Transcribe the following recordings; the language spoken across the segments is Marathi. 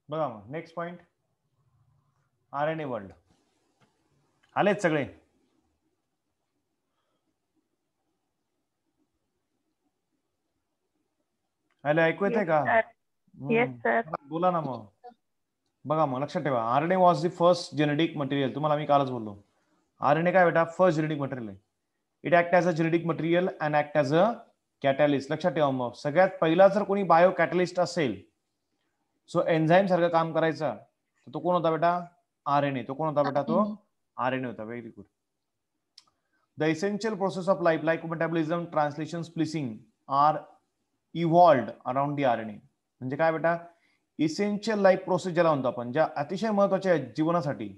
बघा मग नेक्स्ट पॉइंट, RNA वर्ल्ड आलेच सगळे. हॅलो, ऐकू येते का? Yes sir. बोला ना मग. बघा मग लक्षात ठेवा, RNA was the first genetic material. तुम्हाला मी कालच बोललो, RNA काय बेटा, फर्स्ट जेनेटिक मटेरियल आहे. It act as a genetic material and act as a catalyst. लक्षात ठेवा, मग सगळ्यात पहिला जर कोणी बायो कॅटॅलिस्ट असेल, सो एन्झाईम सारखं काम करायचा, तर तो कोण होता बेटा? RNA. तो कोण होता बेटा? तो RNA होता. Very good. The essential process of life like metabolism, translation, splicing are evolved around the RNA. म्हणजे काय बेटा? इसेन्शियल लाईफ प्रोसेस ज्याला म्हणतो आपण, ज्या अतिशय महत्वाच्या आहेत जीवनासाठी,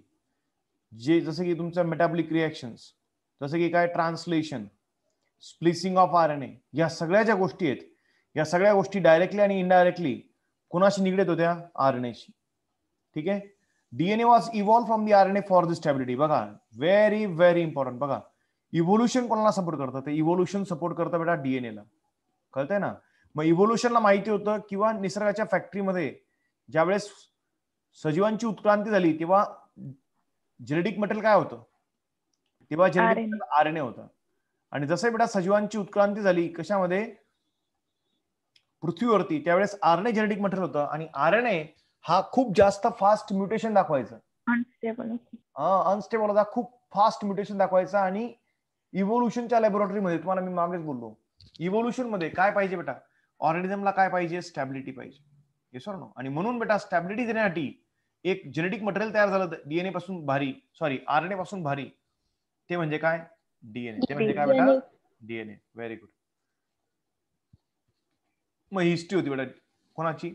जे जसं की तुमचं मेटाबॉलिक रिएक्शन्स, जसं की काय ट्रान्सलेशन, स्प्लिसिंग ऑफ RNA, या सगळ्या ज्या गोष्टी आहेत, या सगळ्या गोष्टी डायरेक्टली आणि इनडायरेक्टली कोणाशी निगडीत होत्या? RNAशी. ठीक आहे. DNA was evolve from the RNA for the stability. बघा, व्हेरी व्हेरी इम्पॉर्टंट. बघा, इव्होल्युशन कोणाला सपोर्ट करतं? तर इव्होल्युशन सपोर्ट करतं बेटा DNA ला. कळतंय ना? मग इव्होल्युशनला माहिती होतं किंवा निसर्गाच्या फॅक्टरीमध्ये ज्यावेळेस सजीवांची उत्क्रांती झाली, तेव्हा जेनेटिक मटेरियल काय होतं? तेव्हा जेनेटिक RNA होतं. आणि जसं बेटा सजीवांची उत्क्रांती झाली कशामध्ये? पृथ्वीवरती, त्यावेळेस RNA जेनेटिक मटेरियल होतं. आणि RNA हा खूप जास्त फास्ट म्युटेशन दाखवायचा, अनस्टेबल होता, खूप फास्ट म्युटेशन दाखवायचा. आणि इव्होल्युशनच्या लॅबोरेटरीमध्ये तुम्हाला मी मागेच बोललो, इव्होल्युशन मध्ये काय पाहिजे बेटा? ऑर्गॅनिझमला काय पाहिजे? स्टॅबिलिटी पाहिजे. Yes or no? आणि म्हणून बेटा स्टॅबिलिटी देण्यासाठी एक जेनेटिक मटेरियल तयार झालं DNA पासून भारी, सॉरी RNA पासून भारी. ते म्हणजे काय? DNA. ते म्हणजे काय बेटा? DNA. Very good. मग हिस्ट्री होती बेटा कोणाची?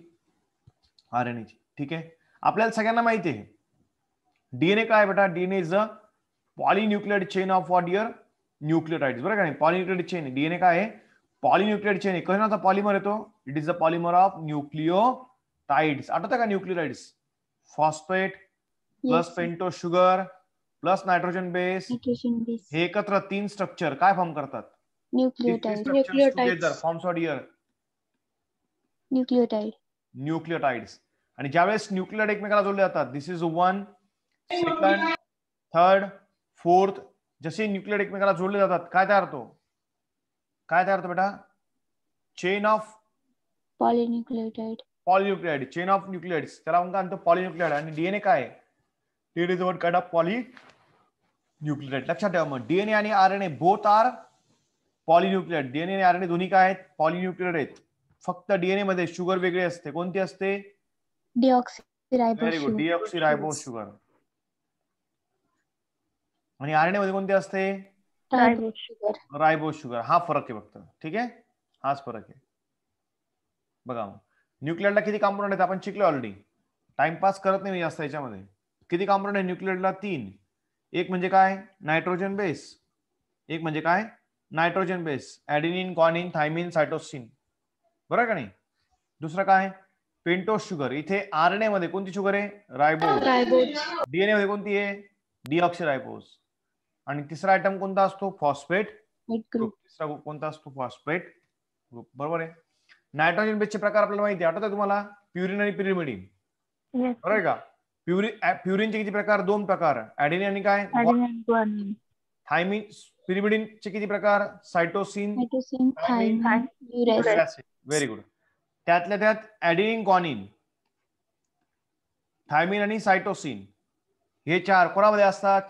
RNAची. ठीक आहे. आपल्याला सगळ्यांना माहिती आहे DNA काय बेटा? DNA is a polynucleotide chain of what your nucleotides. बरं का नाही? Polynucleotide chain. DNA काय आहे? पॉलीन्यूक्लियोटाइड चेन आहे. कशाचा पॉलिमर येतो? It is a polymer of nucleotides. आठवतं का nucleotides? Phosphate plus pentose sugar plus nitrogen base, हे एकत्र 3 स्ट्रक्चर काय फॉर्म करतात? Nucleotides forms what your nucleotides. आणि ज्यावेळेस न्यूक्लियोटाइड एकमेकाला जोडले जातात, दिस इज 1, सेकंड, थर्ड, फोर्थ, जसे न्यूक्लियोटाइड एकमेकाला जोडले जातात, काय तयार होतो? काय तयार होतं बेटा? Chain of polynucleotide. Chain of nucleotides, त्याला आपण काय म्हणतो? पॉलीन्यूक्लियोटाइड. आणि DNA काय आहे? DNA is one kind of polynucleotide. लक्षात ठेवा, मग DNA आणि RNA both are polynucleotide. DNA आणि RNA दोन्ही काय आहेत? पॉलीन्यूक्लियोटाइड आहेत. फक्त DNA मध्ये शुगर वेगळी असते. कोणती असते? डीऑक्सीरायबोज शुगर. आणि RNA मध्ये कोणती असते? रायबोज शुगर. हा फरक आहे फक्त. ठीक आहे, हाच फरक आहे. बघा, न्यूक्लियोटाइडला किती कॉम्पोनंट आहेत आपण शिकलो ऑलरेडी. टाइमपास करत नाही जास्त याच्यामध्ये. किती कॉम्पोनंट आहे न्यूक्लियोटाइडला? 3. एक म्हणजे काय? Nitrogen base. एक म्हणजे काय? Nitrogen base. Adenine, guanine, thymine, cytosine. बरोबर का नाही? दुसरं काय? Pentose sugar. इथे RNA मध्ये कोणती शुगर आहे? रायबोज. DNA मध्ये कोणती आहे? डीऑक्सीरायबोज. आणि तिसरा आयटम कोणता असतो? Phosphate group. तिसरा ग्रुप कोणता असतो? Phosphate group. बरोबर आहे. नायट्रोजन बेसचे प्रकार आपल्याला माहिती आहे, आठवतं तुम्हाला? प्युरिन आणि पिरिमिडिन. बरोबर आहे का? प्युरिनचे किती प्रकार? 2 प्रकार, ऍडेनिन आणि काय? थायमिन. पिरिमिडिनचे किती प्रकार? Cytosine, very good. त्यातल्या त्यात ऍडेनिन, ग्वानिन, थायमिन आणि सायटोसिन हे 4 कोणामध्ये असतात?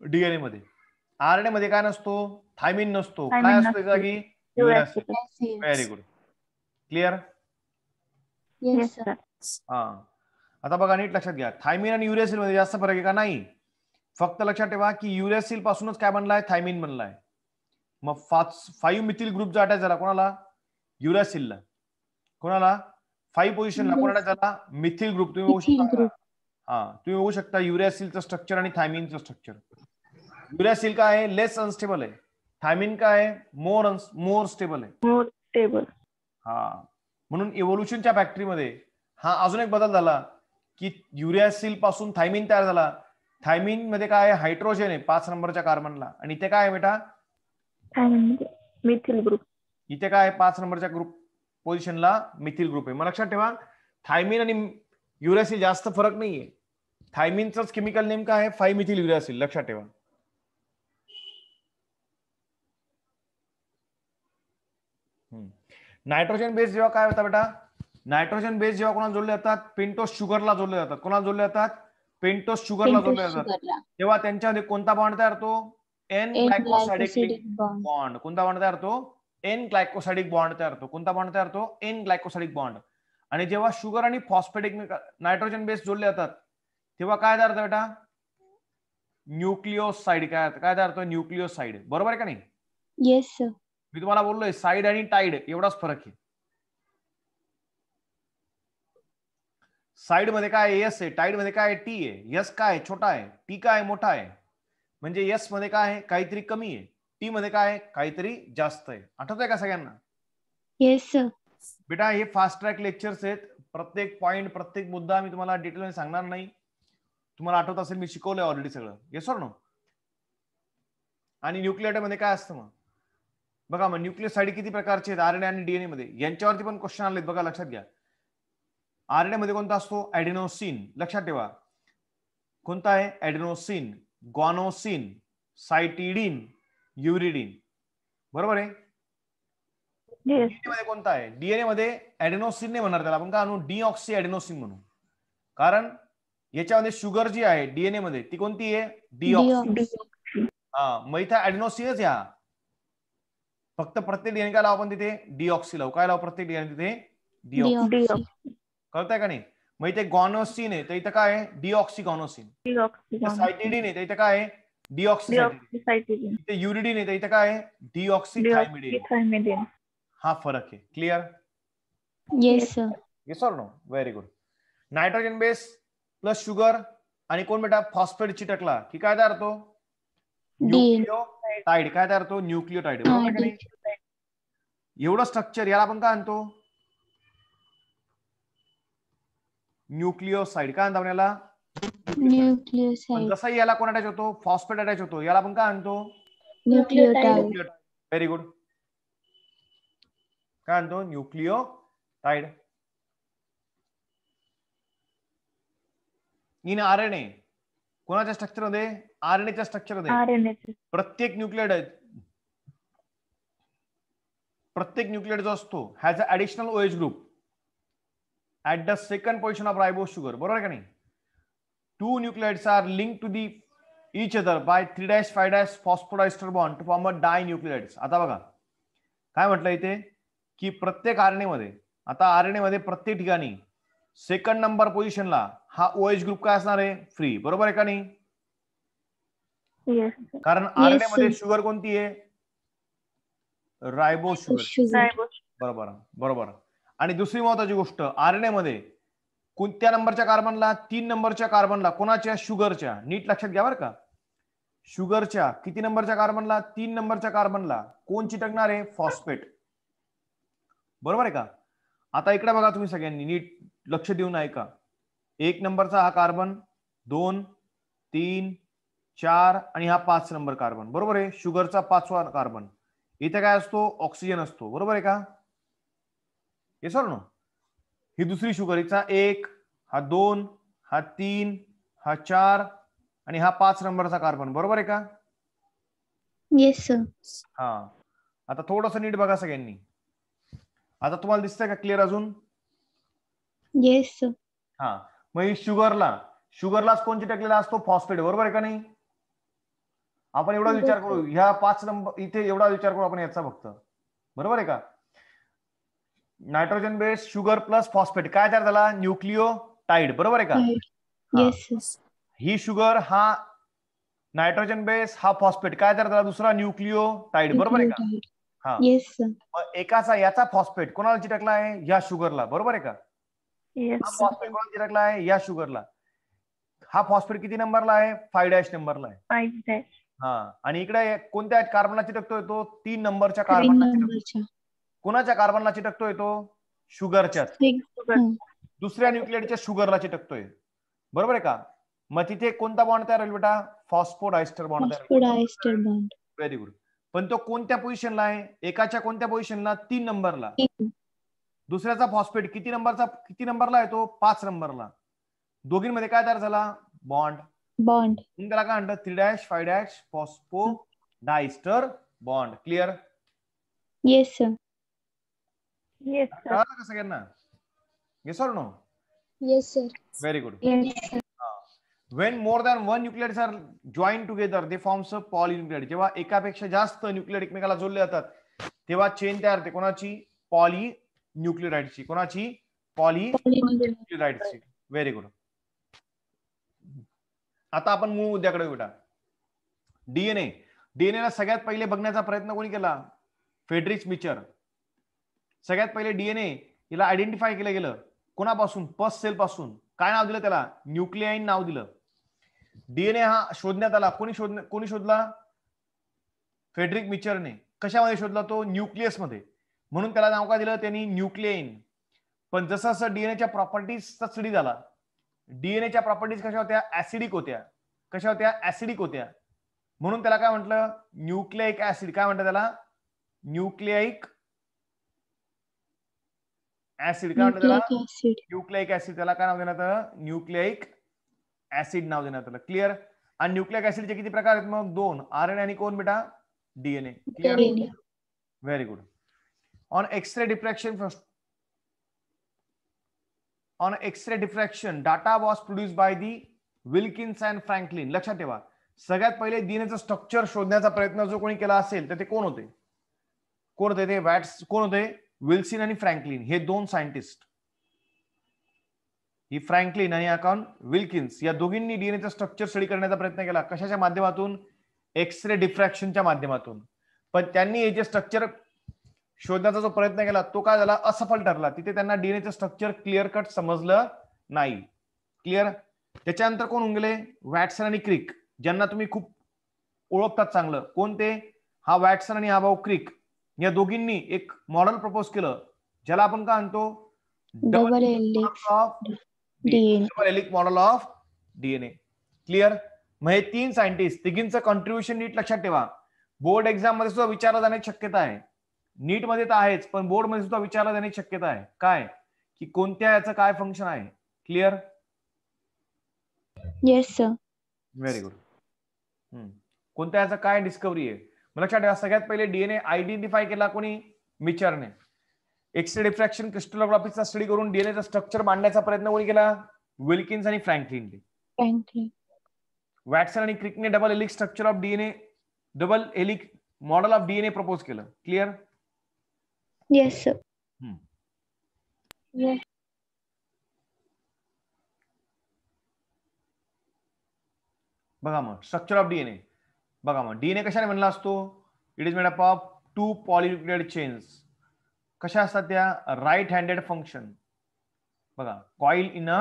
DNA मध्ये. RNA मध्ये काय नसतो? थायमिन नसतो. काय असतो जागी? युरॅसिल. Very good. क्लिअर? हा. आता बघा, नीट लक्षात घ्या, थायमिन आणि युरॅसिल मध्ये जास्त फरक आहे का? नाही. फक्त लक्षात ठेवा की युरॅसिल पासूनच काय बनलाय? थायमिन बनलाय. मग 5 मिथिल ग्रुप जो अटॅच झाला कोणाला? युरॅसिलला. कोणाला? 5 पोझिशनला कोणाला झाला? Methyl group. तुम्ही बघू शकता. हा, तुम्ही बघू शकता युरॅसिलचं स्ट्रक्चर आणि थायमिनचं स्ट्रक्चर. युरॅसिल काय आहे? लेस अनस्टेबल आहे. थायमिन काय आहे? मोर स्टेबल आहे. हा, म्हणून इव्होल्युशनच्या फॅक्टरीमध्ये हा अजून एक बदल झाला की युरॅसिल पासून थायमिन तयार झाला. थायमिन मध्ये काय आहे? हायड्रोजन आहे 5 नंबरच्या कार्बनला. आणि इथे काय आहे बेटा? Methyl group. इथे काय आहे? 5 नंबरच्या ग्रुप पोझिशनला मिथिल ग्रुप आहे. मग लक्षात ठेवा, थायमिन आणि युरॅसिल जास्त फरक नाहीये. थायमिनचंच केमिकल नेम काय आहे? 5 मिथिल युरॅसिल. लक्षात ठेवा. नायट्रोजन बेस जेव्हा काय होता बेटा, नायट्रोजन बेस जेव्हा कोणाला जोडले जातात, पेंटोस शुगरला जोडले जातात. कोणाला जोडले जातात? पेंटोस शुगरला जोडले जातात. तेव्हा त्यांच्यामध्ये कोणता बॉन्ड तयार होतो? N glycosidic bond. कोणता बॉन्ड तयार होतो? एन ग्लायकोसाइडिक बॉन्ड तयार होतो. कोणता बॉन्ड तयार होतो? N glycosidic bond. आणि जेव्हा शुगर आणि फॉस्फेटिक नायट्रोजन बेस जोडले जातात तेव्हा काय तयार होतं बेटा? न्यूक्लिओसाइड. काय तयार होतं? न्यूक्लिओसाइड. बरोबर आहे का नाही? Yes sir. मी तुम्हाला बोललोय साइड आणि टाइड एवढाच फरक आहे. साइड मध्ये काय एस आहे, टाइड मध्ये काय टी आहे. एस काय छोटा आहे, टी काय मोठा आहे. म्हणजे एस मध्ये काय आहे? काहीतरी कमी आहे. टी मध्ये काय आहे? काहीतरी जास्त आहे. आठवतंय का सगळ्यांना? Yes sir. बेटा हे फास्ट ट्रॅक लेक्चर्स आहेत. प्रत्येक पॉइंट, प्रत्येक मुद्दा मी तुम्हाला डिटेलमध्ये सांगणार नाही. तुम्हाला आठवत असेल मी शिकवलंय ऑलरेडी सगळं. Yes or no? आणि न्यूक्लियोटाइड मध्ये काय असतं मग बघा. मग न्यूक्लियोसाइड किती प्रकारचे आहेत आरएनए आणि डीएनए मध्ये? यांच्यावरती पण क्वेश्चन आलेत बघा. लक्षात घ्या. आरएनए मध्ये कोणता असतो? ॲडेनोसिन. लक्षात ठेवा. कोणता आहे? ॲडेनोसिन, ग्वानोसिन, सायटिडीन, युरिडीन. बरोबर आहे. डीएनए मध्ये कोणता आहे? डीएनए मध्ये ॲडेनोसिन नाही म्हणणार त्याला आपण. का आणू? डीऑक्सी ॲडेनोसिन म्हणू. कारण याच्यामध्ये शुगर जी आहे डीएनए मध्ये ती कोणती आहे? डीऑक्सी. हा, मग इथं ॲडेनोसिनच या. फक्त प्रत्येक डीएनए काय लावू आपण तिथे? डीऑक्सी लावू. काय लावू प्रत्येक डीएनए तिथे? डीऑक्सी. कळतंय का नाही? मग इथे गॉनोसिन आहे तर इथं काय आहे? डीऑक्सी गॉनोसिन. सायटिडीन आहे तर इथं काय आहे? Deoxy cytidine. इथे युरिडीन आहे तर इथं काय आहे? Deoxy thymidine. हा फरक आहे. Clear? Yes sir. Yes or no? Very good. Nitrogen base plus sugar आणि कोण बेटा? फॉस्फेट चिटकला की काय तयार होतो? न्यूक्लियोटाइड. काय तयार होतो? न्यूक्लियोटाइड. बरोबर का नाही? एवढं स्ट्रक्चर याला आपण काय आणतो? न्यूक्लियोसाइड. काय आणतो याला? न्यूक्लियोसाइड. जसा याला कोण अटॅच होतो? फॉस्फेट अटॅच होतो. याला आपण काय आणतो? न्यूक्लियोटाइड. Very good. काय आणतो? न्यूक्लियोटाइड. इन आरएनए कोणाच्या स्ट्रक्चर मध्ये? आरएनएच्या स्ट्रक्चर मध्ये. प्रत्येक न्यूक्लियोटाइड जो असतो has a additional OH group at the second position of ribose sugar. बरोबर का नाही? 2 nucleotides are linked to the each other by 3'5' phosphodiester bond to form a dinucleotides. आता बघा काय म्हटलं इथे की प्रत्येक आरएनए मध्ये, आता आरएनए मध्ये प्रत्येक ठिकाणी सेकंड नंबर पोझिशनला हा ओएच ग्रुप काय असणार आहे? फ्री. बरोबर आहे का नाही? कारण आरएनए मध्ये शुगर कोणती आहे? रायबोस शुगर. बरोबर बरोबर. आणि दुसरी महत्वाची गोष्ट, आरएनए मध्ये कोणत्या नंबरच्या कार्बनला? 3 नंबरच्या कार्बनला. कोणाच्या? शुगरच्या. नीट लक्षात घ्या बरं का. शुगरच्या किती नंबरच्या कार्बनला? 3 नंबरच्या कार्बनला कोण चिटकणार आहे? फॉस्फेट. बरोबर आहे का? आता इकडे बघा तुम्ही सगळ्यांनी नीट लक्ष देऊन ऐका. 1 नंबरचा हा कार्बन, 2, 3, 4 आणि हा 5 नंबर कार्बन. बरोबर आहे. शुगरचा 5वा कार्बन. इथे काय असतो? ऑक्सिजन असतो. बरोबर आहे का? Yes or no? ही दुसरी शुगर. हिचा 1, हा 2, हा 3, हा 4 आणि हा 5 नंबरचा कार्बन. बरोबर आहे का? Yes sir. हा, आता थोडंसं नीट बघा सगळ्यांनी. आता तुम्हाला दिसतंय का क्लिअर अजून? Yes sir. हा, मग शुगरलाच कोण चिटकलेला असतो? फॉस्फेट. बरोबर आहे का नाही? आपण एवढा विचार करू, ह्या 5 नंबर इथे एवढा विचार करू आपण याचा फक्त. बरोबर आहे का? Nitrogen base sugar plus phosphate काय तयार झाला? न्यूक्लियोटाइड. बरोबर आहे का? येस. ही शुगर, हा नायट्रोजन बेस, हा फॉस्फेट काय तयार झाला? दुसरा न्यूक्लियोटाइड. बरोबर आहे का? हा. Yes sir. एकाचा याचा फॉस्फेट कोणाला चिटकला आहे? या शुगरला. बरोबर आहे का? हा फॉस्फेट कोणाला चिटकला आहे? या शुगरला. हा फॉस्फेट किती नंबरला आहे? 5' नंबरला आहे. 5'. हा, आणि इकडे कोणत्या कार्बनला चिटकतोय तो? 3 नंबरच्या कार्बनला चिटकतो. कोणाच्या कार्बनला चिटकतोय तो? शुगरच्या. दुसऱ्या न्यूक्लियोटाइडच्या शुगरला चिटकतोय. बरोबर आहे का? मग तिथे कोणता बॉन्ड तयार होईल बेटा? फॉस्फोडायस्टर बॉन्ड तयार होईल. Very good. पण तो कोणत्या पोझिशनला आहे? एकाच्या कोणत्या पोझिशनला? 3 नंबरला. दुसऱ्याचा फॉस्फेट किती नंबरला आहे तो? 5 नंबरला. दोघींमध्ये काय तयार झाला? बॉन्ड. बॉन्ड. त्याला काय म्हणतात? 3' 5' phosphodiester bond. Clear? Yes sir. Yes sir. कळलं का सगळ्यांना? Yes or no? Yes sir. Very good. Yes sir. When more than one nucleides are joined together, they forms a polynucleotide. जेव्हा एकापेक्षा जास्त न्यूक्लियोटाइड एकमेकाला जोडले जातात तेव्हा चेन तयार होते. कोणाची? पॉलीन्यूक्लियोटाइडची. कोणाची? पॉलीन्यूक्लियोटाइडची. Very good. आता आपण मूळ मुद्द्याकडे बेटा. डीएनए. डीएनएला सगळ्यात पहिले बघण्याचा प्रयत्न कोणी केला? Friedrich Miescher. सगळ्यात पहिले डीएनए याला आयडेंटिफाय केलं गेलं कोणापासून? पस सेल पासून. काय नाव दिलं त्याला? न्यूक्लियाइन नाव दिलं. डीएनए हा शोधण्यात आला. कोणी शोधला? फेडरिक मिचरने. कशामध्ये शोधला तो? न्यूक्लियस मध्ये. म्हणून त्याला नाव काय दिलं त्यांनी? न्यूक्लियाइन. पण जसं जसं डीएनएच्या प्रॉपर्टीजचा स्टडी झाला, डीएनएच्या प्रॉपर्टीज कशा होत्या? ऍसिडिक होत्या. कशा होत्या? ऍसिडिक होत्या. म्हणून त्याला काय म्हटलं? Nucleic acid. काय म्हणतात त्याला? Nucleic acid. काय म्हणतात त्याला? Nucleic acid. त्याला काय नाव देण्यात आलं? न्यूक्लिक ऍसिड नाव देण्यात आलं. क्लिअर? आणि न्यूक्लिक ऍसिडचे किती प्रकार आहेत मग? 2. आरएनए आणि कोण बेटा? DNA. Clear? Very good. On x ray diffraction data was produce by the Wilkins and Franklin. लक्षात ठेवा, सगळ्यात पहिले डीएनएचं स्ट्रक्चर शोधण्याचा प्रयत्न जो कोणी केला असेल तर ते कोण होते? ते कोण होते? विल्सन आणि फ्रँकलिन. हे 2 सायंटिस्ट. ही फ्रँकलिन आणि अकाउंट विल्किन्स या दोघींनी डीएनएचं स्ट्रक्चर स्टडी करण्याचा प्रयत्न केला. कशाच्या माध्यमातून? एक्सरे डिफ्रॅक्शनच्या माध्यमातून. पण त्यांनी हे जे स्ट्रक्चर शोधण्याचा जो प्रयत्न केला तो काय झाला? असफल ठरला. तिथे त्यांना डीएनएचं स्ट्रक्चर क्लिअर कट समजलं नाही. क्लिअर? त्याच्यानंतर कोण होऊन गेले? वॅटसन आणि क्रिक, ज्यांना तुम्ही खूप ओळखतात चांगलं. कोणते? हा वॅटसन आणि हा भाऊ क्रिक. या दोघींनी एक मॉडेल प्रपोज केलं ज्याला आपण काय म्हणतो? Double helix model of DNA. Clear? मग हे 3 सायंटिस्ट तिघींचं कॉन्ट्रीब्युशन नीट लक्षात ठेवा. बोर्ड एक्झाम मध्ये सुद्धा विचारला जाण्याची शक्यता आहे. नीट मध्ये तर आहेच, पण बोर्ड मध्ये सुद्धा विचारला जाण्याची शक्यता आहे. काय? की कोणत्या याचं काय फंक्शन आहे. Clear? Yes sir. Very good. कोणत्या याचा काय डिस्कवरी आहे? लक्षात ठेवा, सगळ्यात पहिले डीएनए आयडेंटिफाय केला कोणी? मिचरने. एक्सरे डिफ्रॅक्शन क्रिस्टलोग्राफीचा स्टडी करून डीएनएचा स्ट्रक्चर मांडण्याचा प्रयत्न कोणी केला? विल्किन्स आणि फ्रँकलिन. वॅटसन आणि क्रिकने double helix structure of DNA, double helix model of DNA propose केलं. क्लिअर? Yes sir. बघा मग स्ट्रक्चर ऑफ डीएनए. बघा मग डीएनए कशाने बनला असतो? It is made up of 2 polynucleotide chains. कशा असतात त्या? Right handed function. बघा, coil in a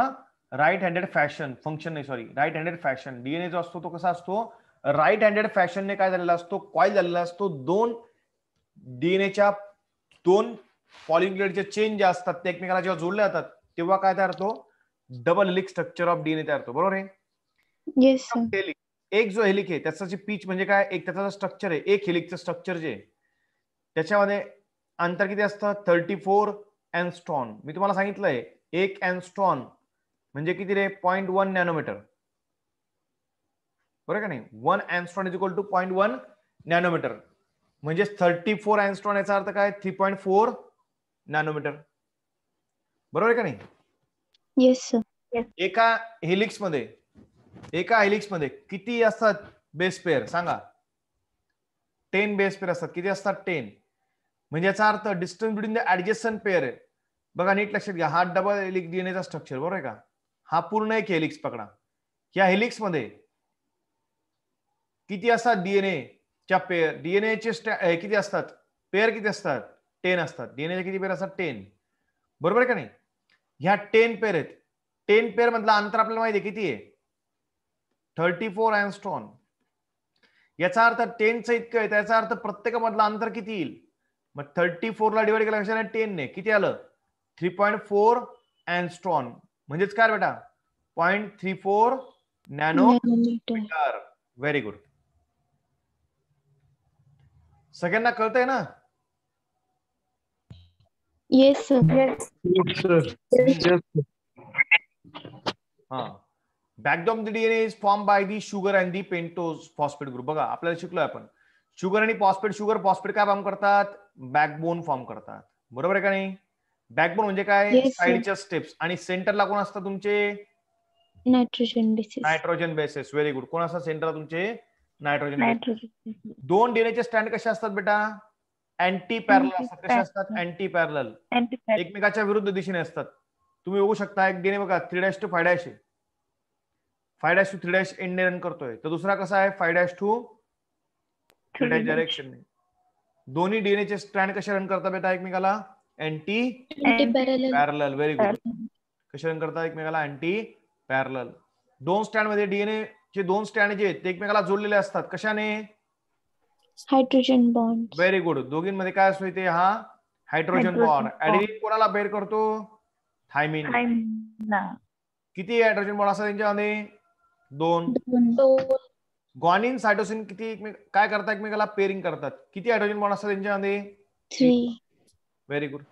right handed fashion. Function नाही, sorry, right handed fashion. DNA जो असतो तो कसा असतो? राईट हँडेड फॅशनने काय झालेला असतो? कॉईल झालेला असतो. 2 डीएनएच्या 2 पॉलीन्यूक्लियोटाइडचे चेन जे असतात ते एकमेकाला जेव्हा जोडले जातात तेव्हा काय तयार होतो? Double helix structure of DNA तयार होतो. बरोबर आहे? Yes sir. एक जो हेलिक आहे त्याची पीच म्हणजे काय? एक त्याचा स्ट्रक्चर आहे, एक हेलिकचं स्ट्रक्चर जे त्याच्यामध्ये अंतर किती असतं? 34 अँगस्ट्रॉन. मी तुम्हाला सांगितलंय 1 अँगस्ट्रॉन म्हणजे किती रे? 0.1 नॅनोमीटर. बरोबर का नाही? 1 अँगस्ट्रॉन इज इक्वल टू 0.1 नॅनोमीटर. म्हणजे 34 अँगस्ट्रॉन याचा अर्थ काय? 3.4 नॅनोमीटर. बरोबर आहे का नाही? Yes sir. एका हेलिक्स मध्ये किती असतात बेस पेअर? सांगा. 10 बेस पेअर असतात. किती असतात? 10. म्हणजे याचा अर्थ distance between the adjacent pair आहे. बघा नीट लक्षात घ्या, हा डबल हेलिक्स डीएनएचा स्ट्रक्चर. बरोबर आहे का? हा पूर्ण एक हेलिक्स पकडा. या हेलिक्स मध्ये किती असतात डीएनएच्या पेअर? डीएनएचे किती असतात? पेअर किती असतात? 10 असतात. डीएनएचे किती पेअर असतात? 10. बरोबर आहे का नाही? ह्या 10 पेअर आहेत. 10 पेअर मधलं अंतर आपल्याला माहिती आहे किती आहे? 34 अँगस्ट्रॉन. याचा अर्थ 10चं इतकं आहे, त्याचा अर्थ प्रत्येकामधलं अंतर किती येईल? मग 34 ला डिवाइड केला कशाने? 10 ने. किती आलं? 3.4 अँगस्ट्रॉन. म्हणजेच काय बेटा? 0.34 नॅनोमीटर. Very good. सगळ्यांना कळतंय ना? Yes, sir. Yes. Yes, sir. Yes, sir. Backbone of the DNA is form by the sugar and the pentose phosphate group. बघा आपल्याला शिकलोय आपण शुगर आणि फॉस्फेट. शुगर फॉस्फेट काय फॉर्म करतात? बॅकबोन फॉर्म करतात. बरोबर आहे का नाही? बॅकबोन म्हणजे काय? Yes, sir. साईडच्या स्टेप्स. आणि सेंटरला कोण असतात तुमचे? Nitrogen bases. Nitrogen bases. Very good. कोण असतात सेंटरला तुमचे? Nitrogen bases. Nitrogen. दोन डीएनएचे स्टँड कसे असतात बेटा? अँटी पॅरल असतात. कसे असतात? अँटी पॅरल. Anti-fat. एकमेकाच्या विरुद्ध दिशेने असतात. तुम्ही बघू शकता एक डीएनए बघा 3' to 5' आहे. 5' to 3' एंड रन करतोय. तर दुसरा कसा आहे? 5' to 3' डायरेक्शन. दोन्ही डीएनएचे स्ट्रँड कसे रन करतात बेटा एकमेकाला? Anti Anti-parallel. पॅरल. Very good. कसे रन करतात एकमेकाला? अँटी पॅरल. दोन स्टँड मध्ये डीएनए चे दोन स्टँड जे आहेत ते एकमेकाला जोडलेले असतात. कशाने? Hydrogen bonds. Very good. दोघींमध्ये काय असतो इथे? हा हायड्रोजन Hydrogen बॉन्ड. bond. ऍडेनिन कोणाला बेर करतो? थायमिन. Thymina. किती हायड्रोजन बॉन्ड असतात त्यांच्यामध्ये? 2. दोन. ग्वानिन सायटोसिन किती काय करतात एकमेकाला? पेरिंग करतात. किती हायड्रोजन बॉन्ड असतात त्यांच्यामध्ये? 3. Very good.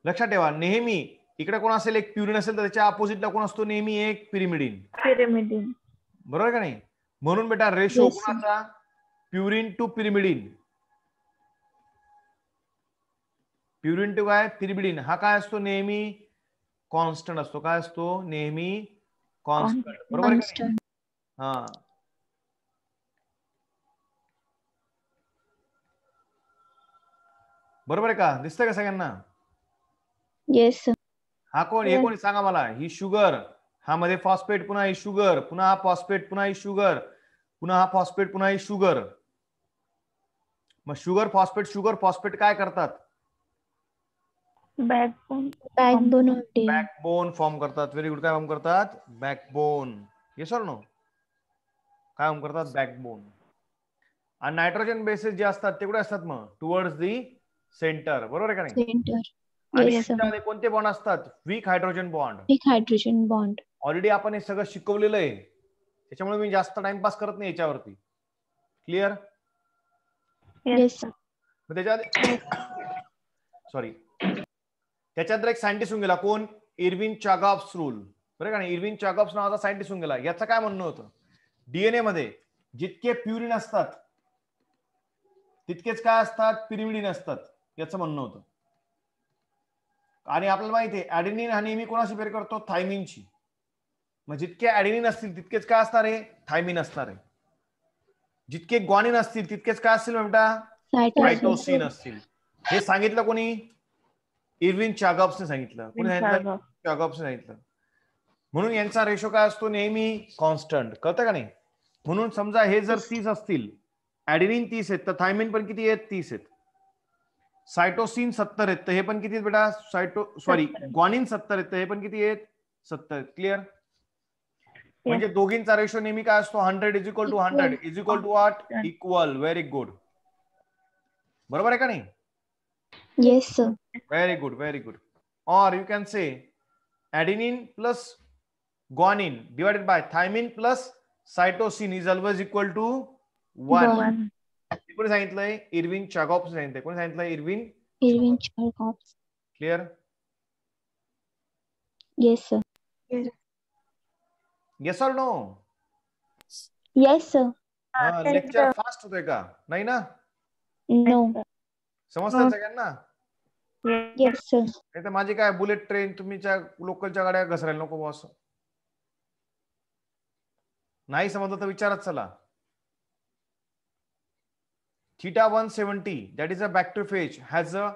लक्षात ठेवा नेहमी इकडे कोण असेल? एक प्युरिन असेल तर त्याच्या अपोजिटला कोण असतो? नेहमी एक पिरिमिडिन. Pyrimidine. बरोबर का नाही? म्हणून बेटा रेशो Yes, sir. कोणाचा? Purine to pyrimidine. Purine to काय? पिरिमिडिन. हा काय असतो? नेहमी कॉन्स्टंट असतो. काय असतो? नेहमी कॉन्स्टंट. बरोबर आहे का नाही? Constant. हा. बरोबर आहे का? दिसतंय का सगळ्यांना? Yes, sir. हा कोण? हे कोणी सांगा मला. ही शुगर, हा मध्ये फॉस्फेट, पुन्हा ही शुगर, पुन्हा हा फॉस्फेट, पुन्हा ही शुगर, पुन्हा हा फॉस्फेट, पुन्हा ही शुगर. मग शुगर फॉस्फेट काय करतात? Backbone. Backbone of DNA. Backbone form करतात. Very good. काय फॉर्म करतात? बॅकबोन. Yes or no? काय फॉर्म करतात? बॅकबोन. आणि नायट्रोजन बेसेस जे असतात ते कुठे असतात मग? Towards the centre. बरोबर आहे का नाही? Center. आणि Yes, sir. याच्यामध्ये कोणते बॉन्ड असतात? Weak hydrogen bond. Weak hydrogen bond. Already आपण हे सगळं शिकवलेलं आहे. त्याच्यामुळे मी जास्त टाइमपास करत नाही याच्यावरती. क्लिअर? Yes, sir. त्याच्यात सॉरी त्याच्यात एक सायंटिस्ट होऊन गेला. कोण? Erwin Chargaff's rule. बरं का नाही? इरविन चागाप्स नावाचा सायंटिस्ट होऊन गेला. याचं काय म्हणणं होतं? डीएनए मध्ये जितके प्युरिन असतात तितकेच काय असतात? पिरिमिडिन असतात. याचं म्हणणं होतं. आणि आपल्याला माहिती आहे ऍडेनिन हा नेहमी कोणाशी पेर करतो? थायमिनची. मग जितके ऍडेनिन असतील तितकेच काय असणार आहे? थायमिन असणार आहे. जितके ग्वानिन असतील तितकेच काय असतील बेटा? सायटोसिन असतील. हे सांगितलं कोणी? इरविन चागाप्सने सांगितलं. कोणी सांगितलं? चागाप्सने सांगितलं. म्हणून यांचा रेशो काय असतो? नेहमी कॉन्स्टंट. कळतं का नाही? म्हणून समजा हे जर 30 असतील, ऍडेनिन 30 आहेत, तर थायमिन पण किती आहेत? 30 आहेत. सायटोसिन 70 आहेत, तर हे पण किती आहेत बेटा? ग्वानिन 70 आहेत, तर हे पण किती आहेत? 70 आहेत. क्लिअर? म्हणजे दोघींचा रेशो नेहमी काय असतो? 100 is equal to 100 is equal to what? Equal. Very good. बरोबर आहे का नाही? Yes, sir. Very good, very good. Or you can say adenine plus guanine divided by thymine plus cytosine is always equal to 1. One. कोणी सांगितलंय? इरविन चागाप्स सांगितलंय. कोणी सांगितलंय? Irving Chargaffs. क्लिअर? Yes, sir. Yes or no? Yes, sir. Lecture fast होतोय का? नाही ना? No. समजतंय सगळ्यांना? Yes, sir. नाही तर माझी काय बुलेट ट्रेन तुमच्या लोकलच्या गाड्या घसरायला नको बॉस. नाही समजलं तर विचारत चला. Theta 170 that is a bacteriophage has a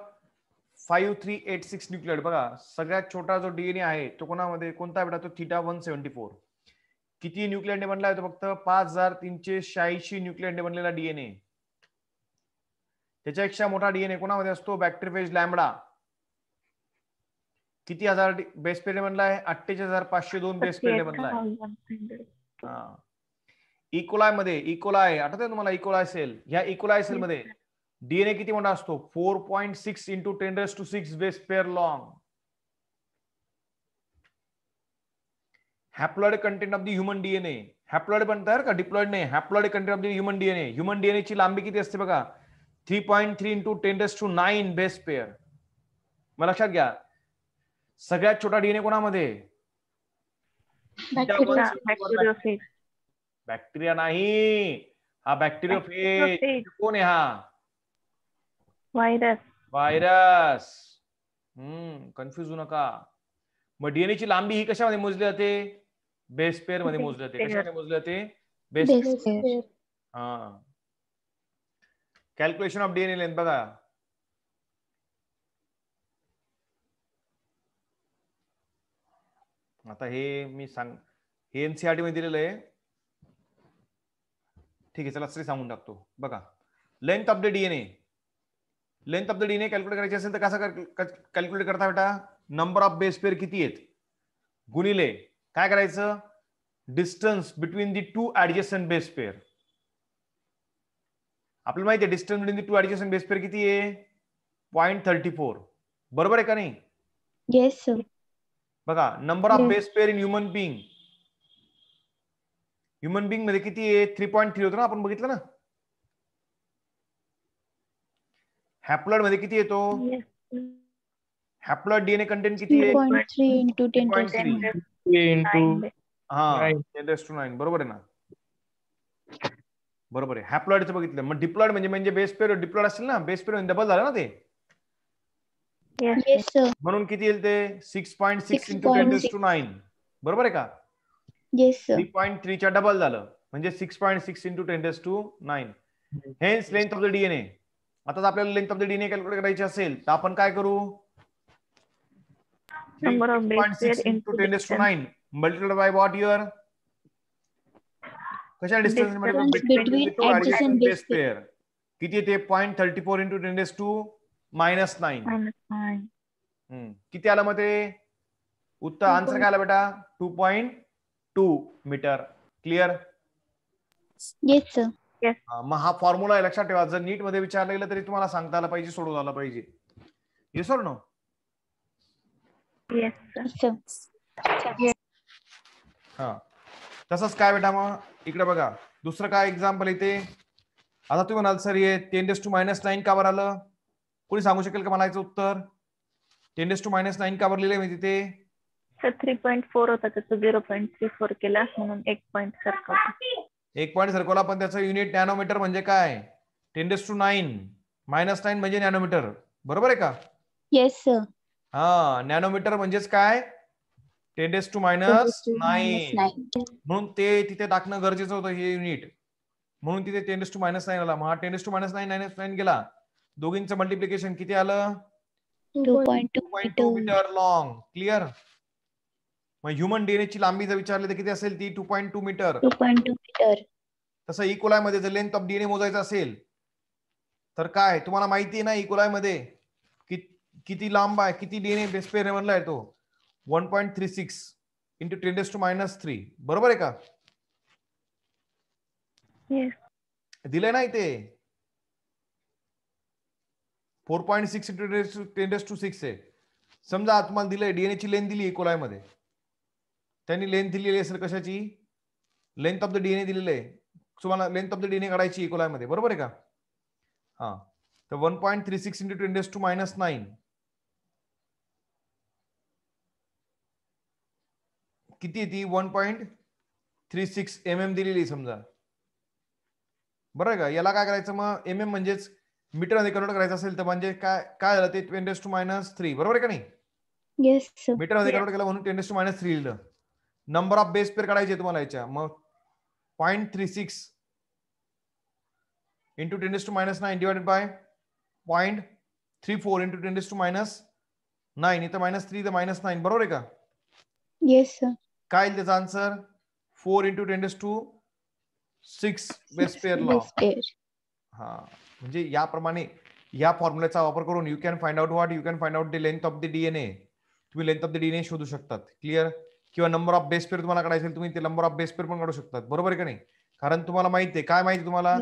5386 nucleotide. बघा सगळ्यात छोटा जो डीएनए आहे तो कोणामध्ये कोणता बेटा? तो थीटा 174. किती न्यूक्लियोटाइडने बनला आहे? तो फक्त 5386 न्यूक्लियोटाइडने बनलेला डीएनए. त्याच्यापेक्षा मोठा डीएनए कोणामध्ये असतो? बॅक्टेरियोफेज लॅम्बडा. किती हजार बेस पेअरने बनला आहे? 48,502 बेस पेअरने बनला आहे. इकोलाय मध्ये इकोलाय आठवतंय तुम्हाला? E. coli sale. ह्या इकोलाय सेल मध्ये डीएनए किती मोठा असतो? 4.6 into 10⁶ base pair long. Haploid content of the human DNA. Haploid बनतात का? डिप्लॉइड नाही. Haploid content of the human DNA. Human DNA ची लांबी किती असते बघा? 3.3 इंटू 10⁹ बेस पेअर. मग लक्षात घ्या, सगळ्यात छोटा डीएनए कोणामध्ये? बॅक्टेरियोफेज. बॅक्टेरिया नाही, हा बॅक्टेरियोफेज. कोण आहे हा? व्हायरस. व्हायरस. कन्फ्युज होऊ नका. मग डीएनए ची लांबी ही कशामध्ये मोजली जाते? बेस पेअर मध्ये मोजली जाते. कशामध्ये मोजली जाते? Base pair. हा. कॅल्क्युलेशन ऑफ डीएनए लेंथ बघा. आता हे मी हे एनसीईआरटी मध्ये दिलेलं आहे. ठीक आहे, चला तरी सांगून टाकतो. बघा, length of the DNA. Length of the DNA calculate करायची असेल तर कसं कॅल्क्युलेट करता बेटा? नंबर ऑफ बेस पेअर किती आहेत गुणिले काय करायचं? Distance between the two adjacent base pair. आपल्याला माहिती आहे distance between the two adjacent base pair किती आहे? 0.34. बरोबर आहे का नाही? Yes sir. बघा, number of base pair in human being. Human being मध्ये किती आहे? 3.3 होतं ना, आपण बघितलं ना. हॅप्लॉइड मध्ये किती येतो? हॅप्लॉइड डीएनए कंटेंट किती आहे? 3.3 into 10 to 3 into हा, 9. 10⁹ बरोबर आहे ना. बरोबर आहे. हॅप्लॉइडचं बघितलं. मग डिप्लॉइड म्हणजे बेस पेअर डिप्लॉइड असेल ना, बेस पेअर डबल झालं ना ते. Yes sir. म्हणून किती येईल ते? 6.6 into 10⁹. बरोबर आहे का? Yes sir. 3.3 च्या डबल झालं म्हणजे 6.6 into 10⁹. Hence length of the DNA. आता आपल्याला length of the DNA calculate करायची असेल तर आपण काय करू? Number of base pair 6.6 into into 10⁹ multiplied by what year? कशा डिस्टन्स मध्ये? between adjacent base pair. किती येते? 0.34 into 10⁻⁹. किती आलं मग ते? उत्तर आन्सर काय आला बेटा? 2.2 मीटर. क्लिअर? Yes sir. मग हा फॉर्म्युला आहे, लक्षात ठेवा. जर नीट मध्ये विचारलं गेलं तरी तुम्हाला सांगता आलं पाहिजे, सोडवता आलं पाहिजे. Yes or no? हा, तसंच काय बेटा मग इकडे बघा, दुसरं काय एक्झाम्पल येते. आता तुम्ही म्हणाल सर हे 10⁻⁹ का बरं आलं? कोणी सांगू शकेल का मला याचं उत्तर? 10⁻⁹ का बरं लिहिलंय मी तिथे? सर 3.4 होता त्याचं 0.34 केला म्हणून 1 पॉईंट सरकवला. 1 पॉईंट सरकवला, पण त्याचं युनिट नॅनोमीटर म्हणजे काय? 10⁹ -9 म्हणजे नॅनोमीटर. बरोबर आहे का? Yes sir. हा, नॅनोमीटर म्हणजेच काय? 10⁻⁹. म्हणून ते तिथे टाकणं गरजेचं होतं हे युनिट. म्हणून तिथे 10⁻⁹ आला. मग 10⁻⁹ गेला, दोघींचं मल्टिप्लिकेशन किती आलं? 2.2 मीटर लॉंग. क्लिअर? मग ह्युमन डीएनए ची लांबी जर विचारली तर किती असेल ती? 2.2 मीटर. 2.2 मीटर. तसं इकोलाय मध्ये जर लेंथ ऑफ डीएनए मोजायचं असेल तर काय तुम्हाला माहिती आहे ना, इकोलाय मध्ये किती लांब आहे, किती डीएनए बेस पेअर बनलाय तो? 1.36 into 10⁻⁻3. बरोबर आहे का? दिलंय ना इथे 4.6 into 10⁻⁶ आहे. समजा तुम्हाला दिलंय डीएनए ची लेंथ दिली इकोलाय मध्ये, त्यांनी लेंथ दिलेली असेल कशाची? लेंथ ऑफ द डीएनए दिलेलं आहे. तुम्हाला लेंथ ऑफ द डीएनए काढायची इकोलाय मध्ये. बरोबर आहे का? हा, तर 1.36 into 10⁻⁹ किती ती? 1.36 mm दिलेली समजा. बरोबर आहे का? याला काय करायचं मग? mm म्हणजेच मीटर मध्ये कन्वर्ट करायचं असेल तर म्हणजे काय झालं ते? 10⁻⁻3. बरोबर आहे का नाही? Yes sir. मीटर मध्ये कन्वर्ट केलं म्हणून 10⁻⁻3 लिहिलं. नंबर ऑफ बेस पेअर काढायचे तुम्हाला याच्या. मग 0.36 into 10⁻⁹ divided by 0.34 into 10⁻⁹. इथं -3 इथं -9. बरोबर आहे का? Yes sir. काय येईल त्याचा answer? 4 into 10⁻⁶ base pair law. हा, म्हणजे याप्रमाणे या फॉर्म्युल्याचा वापर करून you can find out what? You can find out the length of the DNA. तुम्ही लेंथ ऑफ द डीएनए शोधू शकतात. क्लिअर? किंवा नंबर ऑफ बेस पेअर तुम्हाला काढायचे असेल तुम्ही ते नंबर ऑफ बेस पेअर पण काढू शकतात. बरोबर आहे का नाही? कारण तुम्हाला माहिती आहे, काय माहिती तुम्हाला?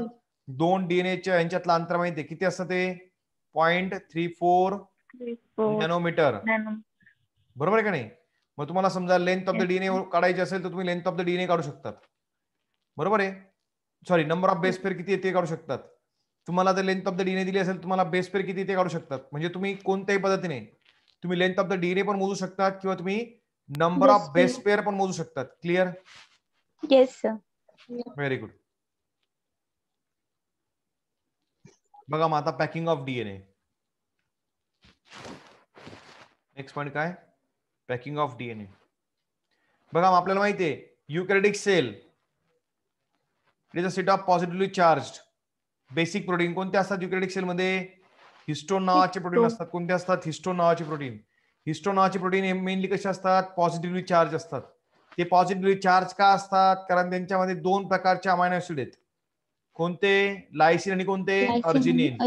दोन डीएनएच्या यांच्यातलं अंतर माहिती आहे. किती असतं ते? 0.34 नॅनोमीटर. बरोबर आहे का नाही? मग तुम्हाला समजा लेंथ ऑफ द डीएनए काढायची असेल तर तुम्ही लेंथ ऑफ द डीएनए काढू शकतात. बरोबर आहे? Sorry, number of base pair किती आहे ते काढू शकतात. तुम्हाला जर लेंथ ऑफ द डीएनए दिली असेल, तुम्हाला बेस पेअर किती ते काढू शकतात. म्हणजे तुम्ही कोणत्याही पद्धतीने तुम्ही लेंथ ऑफ द डीएनए पण मोजू शकतात किंवा तुम्ही नंबर ऑफ बेस पेअर पण मोजू शकतात. Clear? Yes, sir. Very good. बघा मग आता packing of DNA. Next point काय? Packing of DNA. बघा मग आपल्याला माहिती आहे eukaryotic cell it is a set of positively charged basic protein. कोणते असतात युकॅरियोटिक सेल मध्ये? हिस्टोन नावाचे प्रोटीन असतात. कोणते असतात? हिस्टोन नावाचे प्रोटीन. हिस्टोन नावाचे प्रोटीन हे मेनली कसे असतात? पॉझिटिव्हली चार्ज असतात. ते पॉझिटिव्हली चार्ज का असतात? कारण त्यांच्यामध्ये 2 प्रकारचे अमायनो ऍसिड आहेत. कोणते? लायसिन आणि कोणते? अर्जिनिन.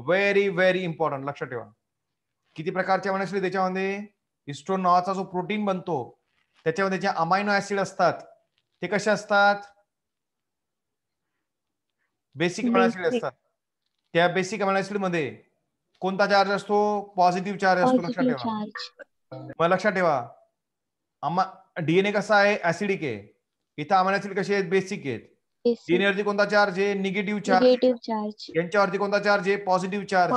व्हेरी व्हेरी इम्पॉर्टंट, लक्षात ठेवा. किती प्रकारचे अमायनो ऍसिड त्याच्यामध्ये? हिस्टोन नावाचा जो प्रोटीन बनतो त्याच्यामध्ये जे अमायनो ऍसिड असतात ते कसे असतात? बेसिक अमायनो ऍसिड असतात. त्या बेसिक अमायनो ऍसिड मध्ये कोणता चार्ज असतो? पॉझिटिव्ह चार्ज असतो. लक्षात ठेवा. मग लक्षात ठेवा डीएनए कसा आहे? ऍसिडिक आहे. इथं अमायनो ऍसिड कसे आहेत? बेसिक आहेत. डीएनए वरती कोणता चार्ज आहे? Negative charge. यांच्यावरती कोणता चार्ज आहे? Positive charge.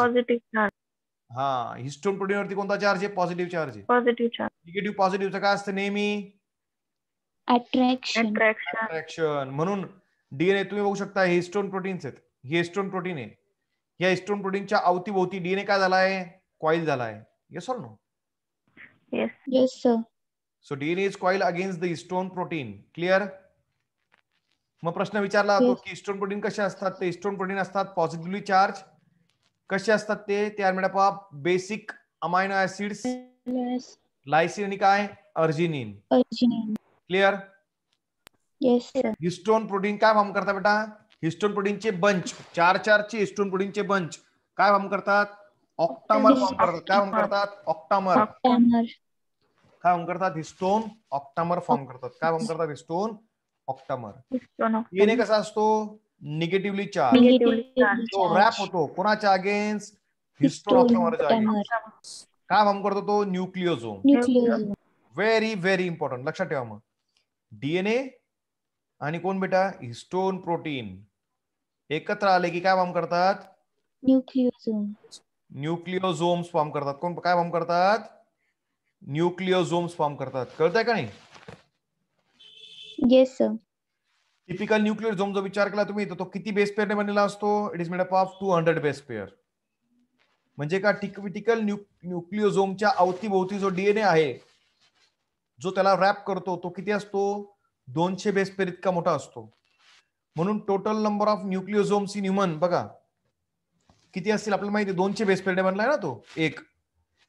हा, हिस्टोन प्रोटीन वरती कोणता चार्ज आहे? पॉझिटिव्ह चार्ज आहे. निगेटिव्ह पॉझिटिव्हचं काय असतं नेहमी? अट्रॅक्शन. म्हणून डीएनए तुम्ही बघू शकता हिस्टोन प्रोटीन्स आहेत. हे हिस्टोन प्रोटीन आहे. या हिस्टोन प्रोटीनच्या अवतीभोवती डीएनए काय झालाय? कॉईल झालाय. Yes or no? Yes, sir. So DNA is coil against the histone protein. Clear? मग प्रश्न विचारला जातो की हिस्टोन प्रोटीन कसे असतात? ते हिस्टोन प्रोटीन असतात पॉझिटिव्हली चार्ज. कसे असतात ते are made up of basic amino acids, lysine आणि काय? Arginine. Clear? Yes, sir. Histone protein काय फॉर्म करतात बेटा? हिस्टोन प्रोटीनचे बंच, 4 चे हिस्टोन प्रोटीनचे बंच काय फॉर्म करतात? ऑक्टामर फॉर्म करतात. काय फॉर्म करतात? ऑक्टामर. काय फॉर्म करतात? हिस्टोन ऑक्टामर फॉर्म करतात. काय फॉर्म करतात? Histone octamer. डीएनए कसा असतो? Negatively charge. तो रॅप होतो कोणाच्या अगेन्स्ट? हिस्टोन ऑक्टामरच्या अगेन्स्ट. काय फॉर्म करतो तो? न्यूक्लिओझोम. व्हेरी व्हेरी इम्पॉर्टंट, लक्षात ठेवा. मग डीएनए आणि कोण बेटा? हिस्टोन प्रोटीन एकत्र आले की काय फॉर्म करतात? न्यूक्लिओझोम्स फॉर्म करतात. कोण काय फॉर्म करतात? न्यूक्लिओझोम्स फॉर्म करतात. कळतंय का नाही? Yes, sir. टिपिकल न्यूक्लिओझोम जो विचार केला तुम्ही तो किती बेस पेअरने बनलेला असतो? It is made up of 200 base pair. म्हणजे का टिपिकल न्यूक्लिओझोमच्या अवतीभोवती जो डीएनए आहे जो त्याला रॅप करतो तो किती असतो? 200 बेस पेअर इतका मोठा असतो. म्हणून total number of nucleosomes in human बघा किती असतील आपल्याला माहिती? 200 बेस पेअरने बनलाय ना तो एक.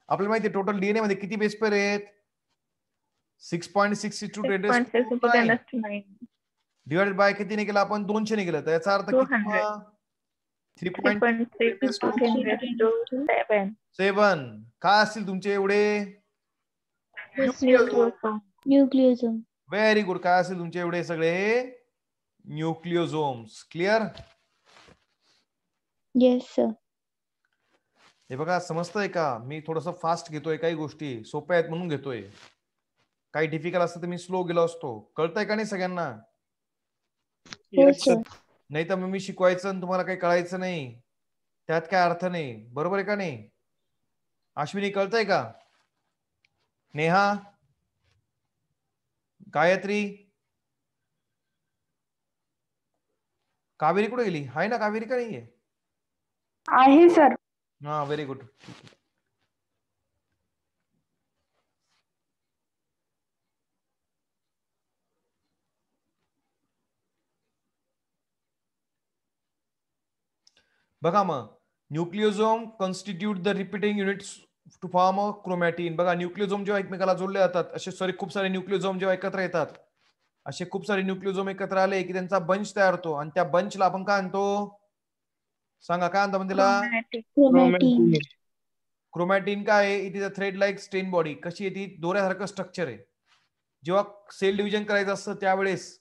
आपल्याला माहिती टोटल डीएनए मध्ये किती बेस पेअर आहेत? 6.62 डिवाइडेड बाय कितीने केला आपण? 200 ने केलं. तर याचा अर्थ किती? 3.7 काय असतील तुमचे एवढे? Nucleosome. Very good. काय असेल तुमचे एवढे सगळे? न्यूक्लिओझोम्स. क्लिअर? Yes, sir. हे बघा समजतंय का? मी थोडस फास्ट घेतोय, काही गोष्टी सोप्या आहेत म्हणून घेतोय. काही डिफिकल्ट असतं तर मी स्लो गेलो असतो. कळतंय का नाही सगळ्यांना? नाही तर मग मी शिकवायचं आणि तुम्हाला काही कळायचं नाही, त्यात काय अर्थ नाही. बरोबर आहे का नाही? अश्विनी कळतंय का? नेहा, गायत्री, कावेरी कुठे गेली? आहे ना कावेरी का नाहीये? आहे सर. हा, व्हेरी गुड. बघा मग nucleosome constitute the repeating units to form a chromatin. बघा न्यूक्लिओझोम जेव्हा एकमेकाला जोडले जातात, असे खूप सारे न्यूक्लिओझोम जेव्हा एकत्र येतात, असे खूप सारे न्यूक्लिओझोम एकत्र आले की त्यांचा बंच तयार होतो. आणि त्या बंचला आपण काय आणतो? सांगा काय आणतो आपण तिला? क्रोमॅटिन काय आहे? It is a thread like स्टेन बॉडी. कशी येते? दोऱ्यासारखं स्ट्रक्चर आहे. जेव्हा सेल डिव्हिजन करायचं असतं त्यावेळेस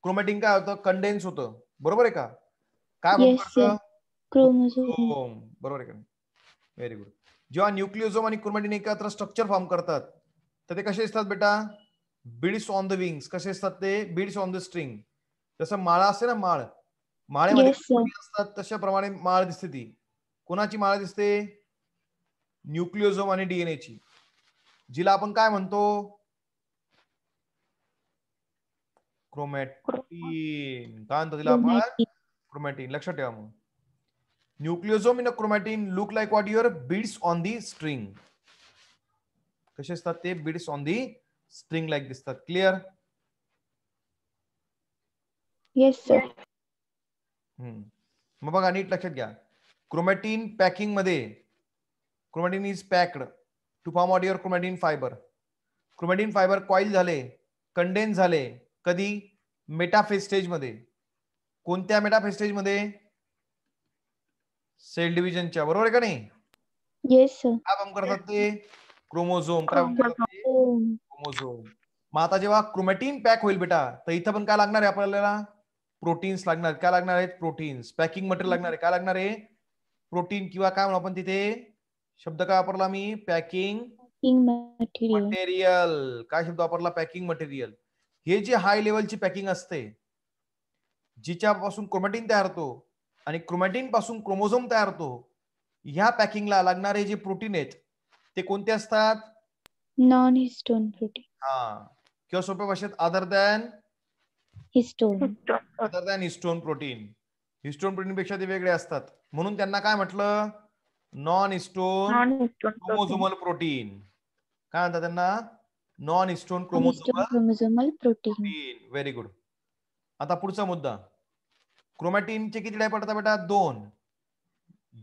क्रोमॅटिन काय होतं? कंडेन्स होतं. बरोबर आहे का? काय फॉर्म करतं? क्रोमोझोम. बरोबर आहे का? Very good. जेव्हा न्यूक्लिओझोम आणि क्रोमॅटिन एकत्र स्ट्रक्चर फॉर्म करतात तर ते कसे असतात बेटा? Beads on the wings. कसे असतात ते? Beads on the string. जसं माळा असते ना, माळ, माळेमध्ये Yes, sir. असतात तशाप्रमाणे माळ दिसते. ती कोणाची माळ दिसते? न्यूक्लिओझोम आणि डीएनए ची, जिला आपण काय म्हणतो? क्रोमॅटिन. काय म्हणतो तिला आपण? Chromatin. क्रोमॅटिन. लक्षात ठेवा. मग न्यूक्लिओझोम in a chromatin look like what? Your beads on the string. कसे असतात ते? Beads on the string like दिसतात. क्लिअर? Yes, sir. मग बघा नीट लक्षात घ्या. क्रोमॅटिन पॅकिंग मध्ये, chromatin is packed to form what? Your chromatin fibre. Chromatin fibre coil झाले, कंडेन्स झाले. कधी? मेटाफेज स्टेज मध्ये. कोणत्या मेटाफेज स्टेज मध्ये? सेल डिव्हिजनच्या. बरोबर आहे का नाही? Yes, sir. काय काम करतात ते? क्रोमोझोम. काय काम करतात ते? Oh, chromosome. मग आता जेव्हा क्रोमॅटिन पॅक होईल बेटा, तर इथं पण काय लागणार आहे आपल्याला? प्रोटीन्स लागणार. काय लागणार आहेत? प्रोटीन्स. पॅकिंग मटेरियल लागणार आहे. काय लागणार आहे? प्रोटीन. किंवा काय म्हणू आपण तिथे? शब्द काय वापरला मी? Packing packing material. मटेरियल. काय शब्द वापरला? Packing material. हे जे हाय लेवलची पॅकिंग असते, जिच्यापासून क्रोमॅटिन तयार होतो आणि क्रोमॅटिन पासून क्रोमोझोम तयार होतो, ह्या पॅकिंगला लागणारे जे प्रोटीन आहेत ते कोणते असतात? Non-histone protein. किंवा सोप्या भाषेत other than Histone. Histone protein. Histone protein पेक्षा ते वेगळे असतात, म्हणून त्यांना काय म्हटलं? Non histone chromosomal protein. काय म्हणतात त्यांना? Non histone Non-histone chromosomal chromosomal protein. Protein. Very good. आता पुढचा मुद्दा. क्रोमॅटिनचे किती टाईप पडतात बेटा? 2.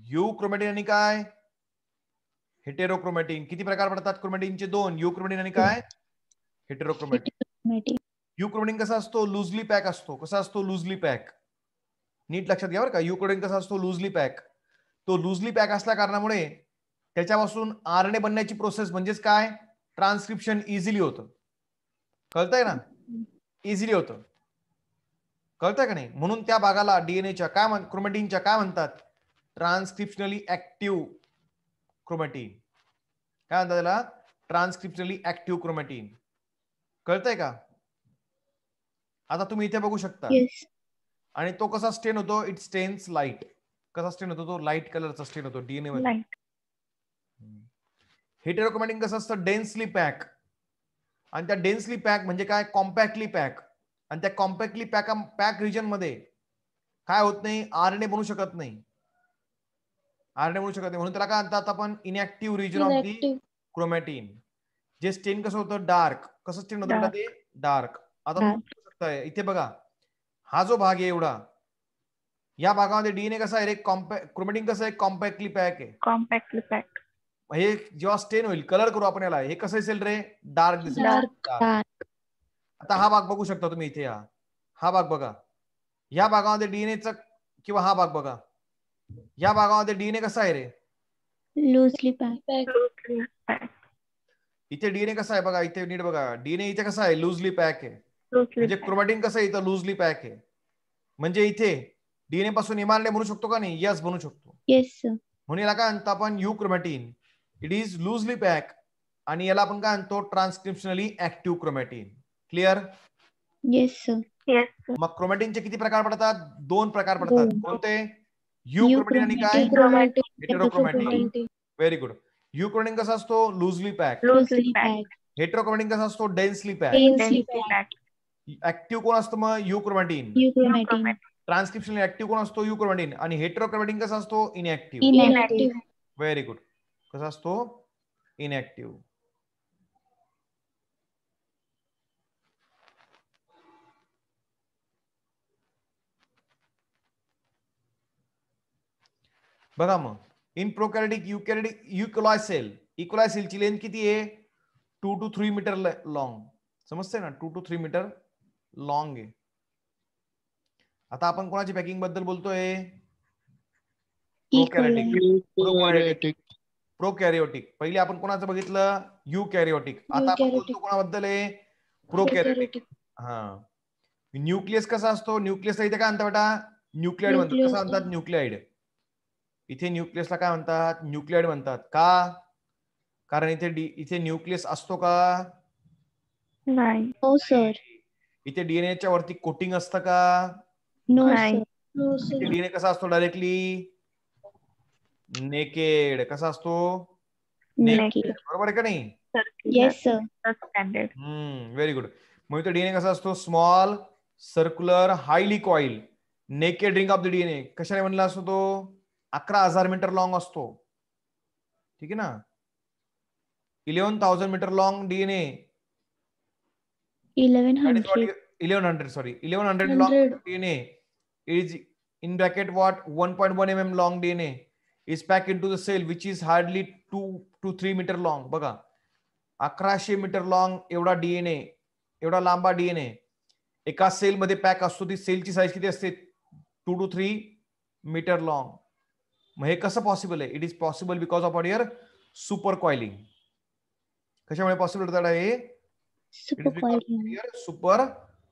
यू क्रोमॅटिन आणि काय? हेटेरोक्रोमॅटिन. किती प्रकार पडतात क्रोमॅटिनचे? 2. यू क्रोमॅटिन आणि काय? हेटेरोक्रोमॅटिन. Heterochromatin. यू क्रोमॅटिन कसा असतो? लुजली पॅक असतो. कसा असतो? Loosely pack. नीट लक्षात घ्या बरं का. यू क्रोमॅटिन कसा असतो? Loosely pack. तो लुजली पॅक असल्या कारणामुळे त्याच्यापासून आरएनए बनण्याची प्रोसेस म्हणजेच काय? ट्रान्सक्रिप्शन इझिली होतं. कळतंय ना? इझिली होतं. कळतंय का नाही? म्हणून त्या भागाला डीएनएच्या काय क्रोमॅटिनच्या काय म्हणतात? ट्रान्सक्रिप्शनली ऍक्टिव्ह क्रोमॅटिन. काय म्हणतात त्याला? ट्रान्सक्रिप्शनली ऍक्टिव्ह क्रोमॅटिन. कळतंय का? आता तुम्ही इथे बघू शकता. Yes. आणि तो कसा स्टेन होतो? It stains light. कसा स्टेन होतो? तो लाईट कलरचा स्टेन होतो डीएनए मध्ये. हेटेरोक्रोमॅटिन कसं असतं? Densely pack. आणि त्या डेन्सली पॅक म्हणजे काय? कॉम्पॅक्टली पॅक. आणि त्या कॉम्पॅक्टली पॅक रिजन मध्ये काय होत नाही? आरएनए बनू शकत नाही. आरएनए बनू शकत नाही, म्हणून त्याला काय म्हणतात आपण? Inactive region of the Inactive. Chromatin. जे स्टेन कसं होतं? डार्क. कसं स्टेन होतं बेटा ते? डार्क. आता तुम्ही बघू शकताय इथे बघा, हा जो भाग आहे एवढा, या भागामध्ये डीएनए कसा आहे रे? क्रोमॅटिन कसं आहे? कॉम्पॅक्टली पॅक आहे. कॉम्पॅक्टली पॅक्ड. हे जेव्हा स्टेन होईल, कलर करू आपण याला, हे कसं दिसेल रे? डार्क दिसेल. Dark. आता हा भाग बघू शकता तुम्ही इथे. हा भाग बघा. या भागामध्ये डीएनएचा किंवा हा भाग बघा, या भागामध्ये डीएनए कसा आहे रे? Loosely packed. इथे डीएनए कसा आहे बघा, इथे नीट बघा. डीएनए इथे कसा आहे? लुजली पॅक आहे. म्हणजे क्रोमॅटिन कसं आहे? इथं लुजली पॅक आहे. म्हणजे इथे डीएनए पासून एमआरएनए बनू शकतो का नाही? यस, बनू शकतो. Yes, sir. म्हणून याला काय म्हणतो आपण? Euchromatin. It is loosely pack. आणि याला आपण काय म्हणतो? Transcriptionally active chromatin. Clear? Yes, sir. मग क्रोमॅटिनचे किती प्रकार पडतात? 2 प्रकार पडतात. 2. कोणते? यू क्रोमॅटिन आणि काय? Chromatin. Heterochromatin. Very good. Euchromatin कसा असतो? Loosely pack. Loosely packed. Heterochromatin कसा असतो? Densely pack. Densely packed. Active कोण असतं मग? Euchromatin. Chromatin. Transcription active कोण असतो? Euchromatin. आणि हेटेरोक्रोमॅटिन कसा असतो? इनऍक्टिव्ह. Inactive. Very good. कसा असतो? इनऍक्टिव्ह. बघा मग, इन प्रोकॅरियोटिक, युकॅरियोटिक, इक्युलॉय सेलची लेंथ किती आहे? 2 to 3 मीटर लॉंग. समजते ना? 2 to 3 मीटर लॉंग आहे. आता आपण कोणाची पॅकिंग बद्दल बोलतोय? प्रोकॅरियोटिक. पहिले आपण कोणाचं बघितलं? युकॅरियोटिक. आता आपण बोलतो कोणाबद्दल आहे? प्रोकॅरियोटिक. हा. न्यूक्लियस कसा असतो? न्यूक्लियसला इथे काय म्हणतात बेटा? न्यूक्लियाइड म्हणतात. कसं म्हणतात? न्यूक्लियाइड. इथे न्यूक्लियसला काय म्हणतात? न्यूक्लियाइड म्हणतात. का? कारण इथे न्यूक्लियस असतो का? नाही. No, sir. इथे डीएनएच्या वरती कोटिंग असतं का? No, नाही. sir. डीएनए कसा असतो डायरेक्टली नेकेड. कसा असतो Naked. बरोबर आहे का नाही? Yes, sir. Standard. Very good. मग डीएनए कसा असतो small circular highly coil naked ring of the DNA. कशाने बनला असतो तो 11,000 मीटर लॉंग असतो. ठीक आहे ना. 11,000 metre long DNA 1100. 1100 long DNA is in bracket what 1.1 mm long DNA is packed into the cell which is hardly 2 to 3 meter long. बघा 1100 मीटर लॉंग एवढा डीएनए, एवढा लांबा डीएनए एका सेल मध्ये पॅक असतो. ती सेलची साईज किती असते 2 to 3 मीटर लॉंग. मग हे कसं पॉसिबल आहे? It is possible because of your super coiling. कशामुळे पॉसिबल होतात हे? Super coiling. Super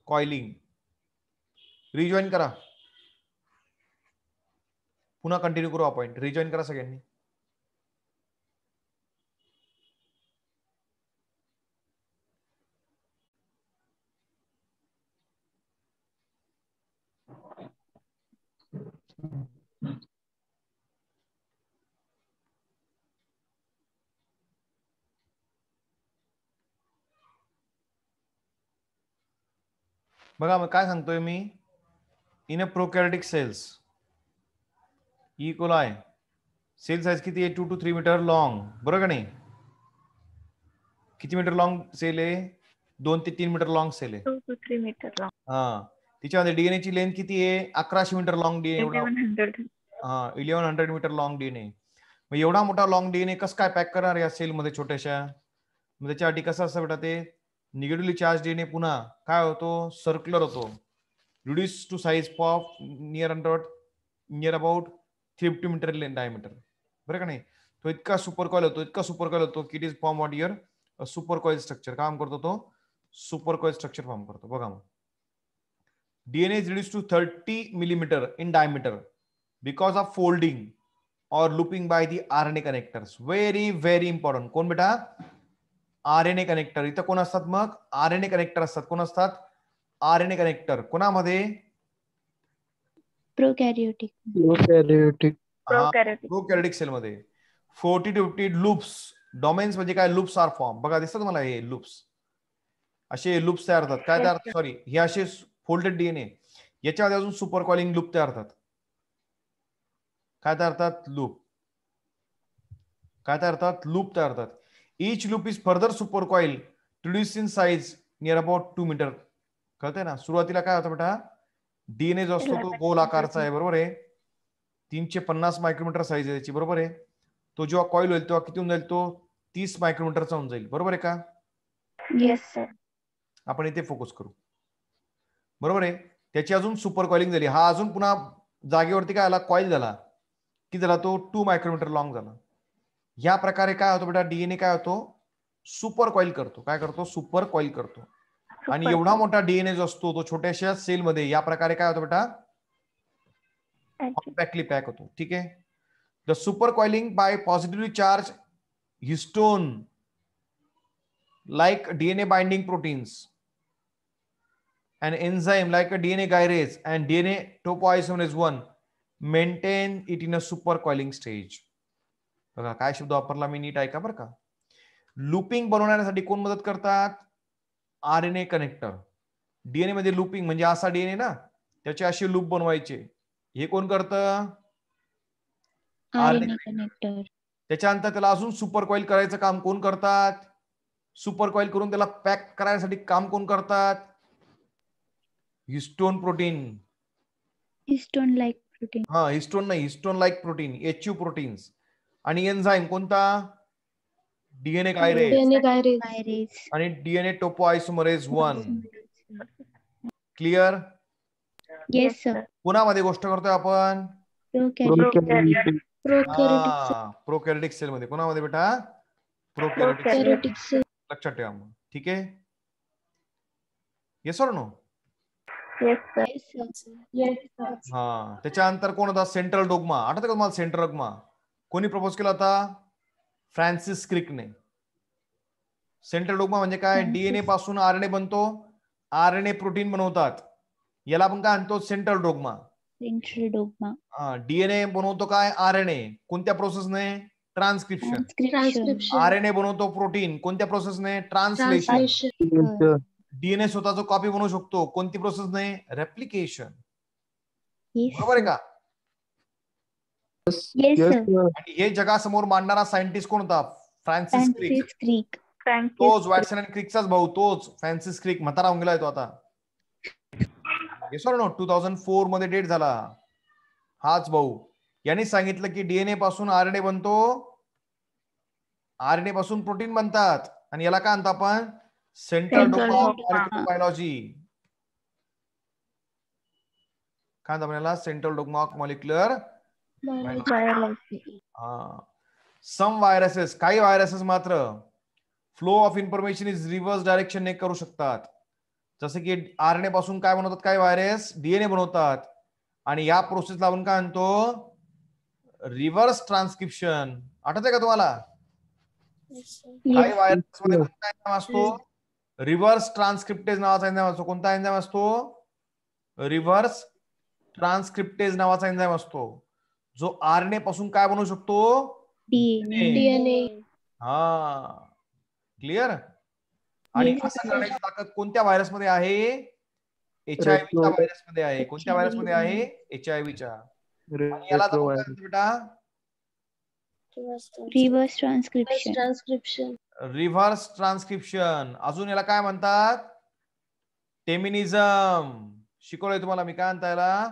coiling. Rejoin करा, पुन्हा कंटिन्यू करू आपण. रिजॉईन करा सगळ्यांनी. बघा मग काय सांगतोय मी. In a prokaryotic cells E coli cell size किती आहे 2 to 3 मीटर लॉंग. बरोबर का नाही? किती मीटर लॉंग सेल आहे? 2 ते 3 मीटर लॉंग सेल आहे. 2 to 3 मीटर लॉंग. हा. तिच्यामध्ये डीएनए ची लेंथ किती आहे? 1100 मीटर लॉंग डीएनए. 1100. हा 1100 मीटर लॉंग डीएनए. मग एवढा मोठा लॉंग डीएनए कसं काय पॅक करणार या सेल मध्ये छोट्याशा? मग त्याच्यासाठी कसं असतं बेटा ते निगेटिव्हली चार्ज डीएनए पुन्हा काय होतो सर्क्युलर होतो. Reduce to size of near about 350 metre diameter. बरं का नाही? तो इतका सुपर कॉइल होतो की it is form what your super coil structure. काम करतो तो सुपर कॉइल स्ट्रक्चर फॉर्म करतो. बघा मग DNA is reduce to 30 millimetre in diameter because of folding और looping by the RNA connectors. Very very important. कोण बेटा? RNA connector. इथं कोण असतात मग? आरएनए कनेक्टर असतात. कोण असतात? RNA connector. कोणामध्ये? Prokaryotic. Prokaryotic. प्रोकॅरियोटिक सेल मध्ये 40 to 50 लूप्स. डोमेन्स म्हणजे काय? Loops are form. बघा दिसतात मला हे लूप्स. असे लूप्स तयार होतात. काय तयार? सॉरी, हे असे फोल्डेड डीएनए याच्यामध्ये अजून सुपर कॉइलिंग लूप तयार होतात. काय तयार होतात? लूप. काय तयार होतात? लूप तयार होतात. Each loop is further supercoiled, reduced in size near about 2 metre. कळतंय ना? सुरुवातीला काय होतं बेटा? डीएनए जो असतो तो गोल आकारचा आहे. बरोबर आहे? 350 मायक्रोमीटर साईज आहे त्याची. बरोबर आहे? तो जेव्हा कॉइल होईल तेव्हा किती होऊन जाईल? तो 30 मायक्रोमीटरचा होऊन जाईल. बरोबर आहे का? Yes, sir. आपण इथे फोकस करू. बरोबर आहे? त्याची अजून सुपर कॉइलिंग झाली. हा अजून पुन्हा जागेवरती काय आला? कॉइल झाला. किती झाला तो? 2 मायक्रोमीटर लॉंग झाला. या प्रकारे काय होतं बेटा? डीएनए काय होतो? सुपर कॉइल करतो. काय करतो? सुपर कॉइल करतो. आणि एवढा मोठा डीएनए जो असतो तो छोट्याशा सेल मध्ये या प्रकारे काय होतं बेटा? कॉम्पॅक्टली पॅक होतो. ठीक आहे. The super coiling by positively charge histone like DNA binding proteins and enzyme like a DNA gyrase and DNA topoisomerase 1 maintain it in a supercoiling stage. बघा काय शब्द वापरला मी, नीट ऐका बरं का. लूपिंग बनवण्यासाठी कोण मदत करतात? RNA connector. डीएनए मध्ये लूपिंग म्हणजे असा डीएनए ना त्याचे असे लूप बनवायचे. हे कोण करतं? RNA connector. त्याच्यानंतर त्याला अजून सुपर कॉइल करायचं काम कोण करतात? सुपर कॉइल करून त्याला पॅक करायसाठी काम कोण करतात? Histone protein. Histone like protein. हा हिस्टोन नाही, histone like protein HU proteins. आणि एन्झाईम कोणता? डीएनए गायरेज आणि डीएनए टोपोआयसोमरेज 1. क्लिअर? Yes, sir. पुन्हा मध्ये गोष्ट करतोय आपण Prokaryotic. प्रोकॅरियोटिक सेल मध्ये. कोणामध्ये बेटा? Prokaryotic cell. लक्षात ठेवा मग. ठीक आहे. Yes or no? हा. त्याच्यानंतर कोण होता? Central dogma. आठवतं का तुम्हाला सेंट्रल डोग्मा? कोणी प्रपोज केला होता? फ्रान्सिस क्रिकने. सेंट्रल डोग्मा म्हणजे काय? डीएनए पासून आरएनए बनतो, आरएनए प्रोटीन बनवतात. याला आपण काय म्हणतो? Central dogma. इंट्रोडोग्मा. डीएनए बनवतो काय? आरएनए. कोणत्या प्रोसेसने? ट्रान्सक्रिप्शन. ट्रान्सक्रिप्शन. आरएनए बनवतो प्रोटीन. कोणत्या प्रोसेसने? ट्रान्सलेशन. डीएनए स्वतःच कॉपी बनवू शकतो. कोणती प्रोसेसने? रेप्लिकेशन. बरोबर आहे का? Yes sir. आणि हे जगासमोर मांडणारा सायंटिस्ट कोण होता? फ्रान्सिस क्रिक. फ्रान्सिस क्रिक. तोच वॅटसन अँड क्रिकचाच भाऊ, तोच फ्रान्सिस क्रिक. म्हातारा होऊन गेलाय तो आता. Yes or no? 2004 मध्ये डेट झाला. हाच भाऊ. यांनी सांगितलं की डीएनए पासून आरएनए बनतो, आरएनए पासून प्रोटीन बनतात, आणि याला काय म्हणतो आपण? Central dogma of molecular biology. काय म्हणतो याला? Central dogma of molecular biology. Some viruses, काही व्हायरसेस मात्र flow of information is reverse direction ने करू शकतात. जसे की आरएनए पासून काय बनवतात काही व्हायरस? डीएनए बनवतात, आणि या प्रोसेसला आपण काय म्हणतो? Reverse transcription. आठवतंय का तुम्हाला? काही व्हायरस मध्ये कोणता एन्झाइम असतो? रिव्हर्स ट्रान्सक्रिप्टेज नावाचा एन्झाइम असतो. कोणता एन्झाइम असतो? रिव्हर्स ट्रान्सक्रिप्टेज नावाचा एन्झाइम असतो, जो आरएनए पासून काय बनवू शकतो? डीएनए. हा, क्लिअर. आणि असं करण्याची ताकद कोणत्या व्हायरस मध्ये आहे? HIV च्या व्हायरस मध्ये आहे. कोणत्या व्हायरस मध्ये आहे? HIV च्या. याला बेटा रिव्हर्स ट्रान्सक्रिप्शन. Reverse transcription. अजून याला काय म्हणतात? टेमिनिझम. शिकवलंय तुम्हाला मी. काय म्हणता याला?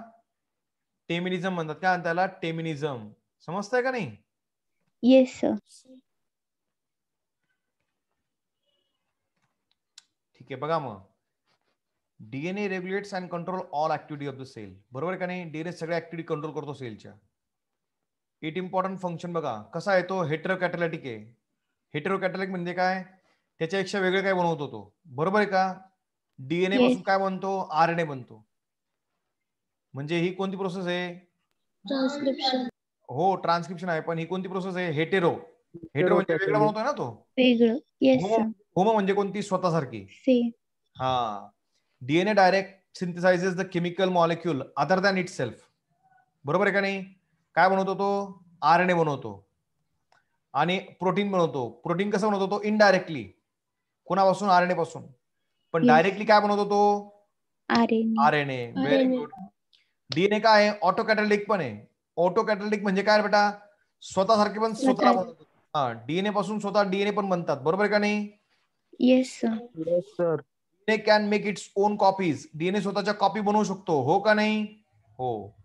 टेमिनिझम म्हणतात. काय म्हणता याला? टेमिनिझम. समजतंय का नाही? Yes sir. ठीक आहे, बघा मग. DNA regulates and control all activity of the cell. बरोबर आहे का नाही? डीएनए सगळ्या ऍक्टिव्हिटी कंट्रोल करतो सेलच्या. इट इम्पॉर्टंट फंक्शन बघा कसा आहे तो? हेटेरोकॅटॅलिटिक आहे. हेटेरोकॅटॅलिक म्हणजे काय? त्याच्यापेक्षा वेगळे काय बनवतो तो. बरोबर आहे का? डीएनए पासून काय बनतो? आरएनए बनतो. म्हणजे ही कोणती प्रोसेस आहे? ट्रान्सक्रिप्शन. हो, ट्रान्सक्रिप्शन आहे, पण ही कोणती प्रोसेस आहे? हेटेरो. हेटेरो म्हणजे वेगळं बनवतोय ना तो. वेगळं. Yes sir. होमो म्हणजे कोणती? स्वतःसारखी. सेम. हा. DNA direct synthesises the chemical molecule other than it self. बरोबर आहे का नाही? काय बनवतो तो? आरएनए बनवतो, आणि प्रोटीन बनवतो. प्रोटीन कसं बनवतो तो? इनडायरेक्टली. कोणापासून? आरएनए पासून. पण डायरेक्टली काय बनवतो तो? आरएनए. Very good. डीएनए काय आहे? ऑटोकॅटॅलिटिक पण आहे. ऑटोकॅटॅलिटिक म्हणजे काय बेटा? स्वतःसारखे पण स्वतः बनवतो. हा, डीएनए पासून स्वतः डीएनए पण बनतात. बरोबर आहे का नाही? Yes sir. DNA can make its own copies. DNA स्वतःच्या कॉपी बनवू शकतो. हो का नाही? हो.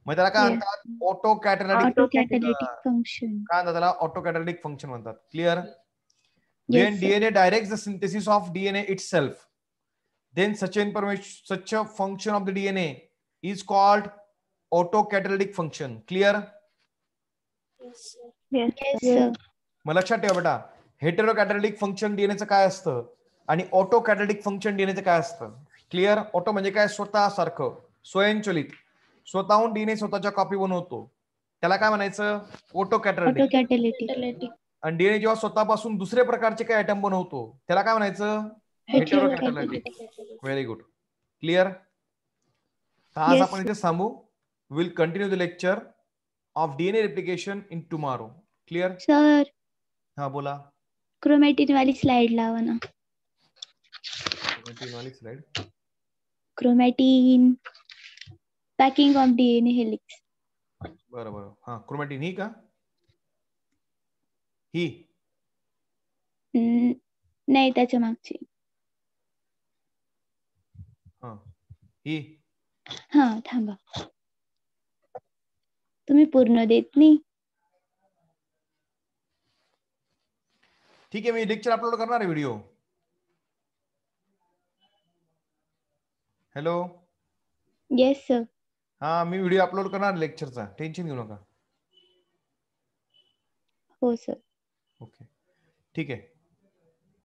मग त्याला काय म्हणतात? ऑटोकॅटॅलिटिक फंक्शन. काय म्हणतात त्याला? ऑटोकॅटॅलिटिक फंक्शन म्हणतात. Clear? When DNA directs the synthesis of DNA itself, then such a function of the DNA is called autocatalytic function. Clear? Yes sir. मग लक्षात ठेवा बेटा, हेटेरोकॅटॅलिटिक फंक्शन डीएनएचं काय असतं आणि ऑटोकॅटॅलिटिक फंक्शन डीएनएचं काय असतं. क्लिअर? ऑटो म्हणजे काय? स्वतः सारखं, स्वयंचलित. स्वतःहून डीएनए स्वतःच्या कॉपी बनवतो, त्याला काय म्हणायचं? ऑटोकॅटॅलिटिक. आणि डीएनए जेव्हा स्वतःपासून दुसरे प्रकारचे काही आयटम बनवतो, त्याला काय म्हणायचं? हेटेरोकॅटॅलिटिक. Very good. क्लिअर? तर आज आपण इथे थांबू. Will continue the lecture of DNA replication in tomorrow. Clear? Sir, हा बोला. क्रोमॅटिन वाली स्लाइड लावा ना. क्रोमॅटिन वाली slide. Chromatin packing of DNA helix. बरं बरं. हा, क्रोमॅटिन ही का? ही नाही, त्याच्या मागची. हा, ही. हा, थांबा, तुम्ही पूर्ण देत नाही. ठीक आहे, मी लेक्चर अपलोड करणार आहे व्हिडिओ. हॅलो. Yes sir. हा, मी व्हिडिओ अपलोड करणार लेक्चरचा, टेन्शन घेऊ नका. हो सर. ओके, ठीक आहे.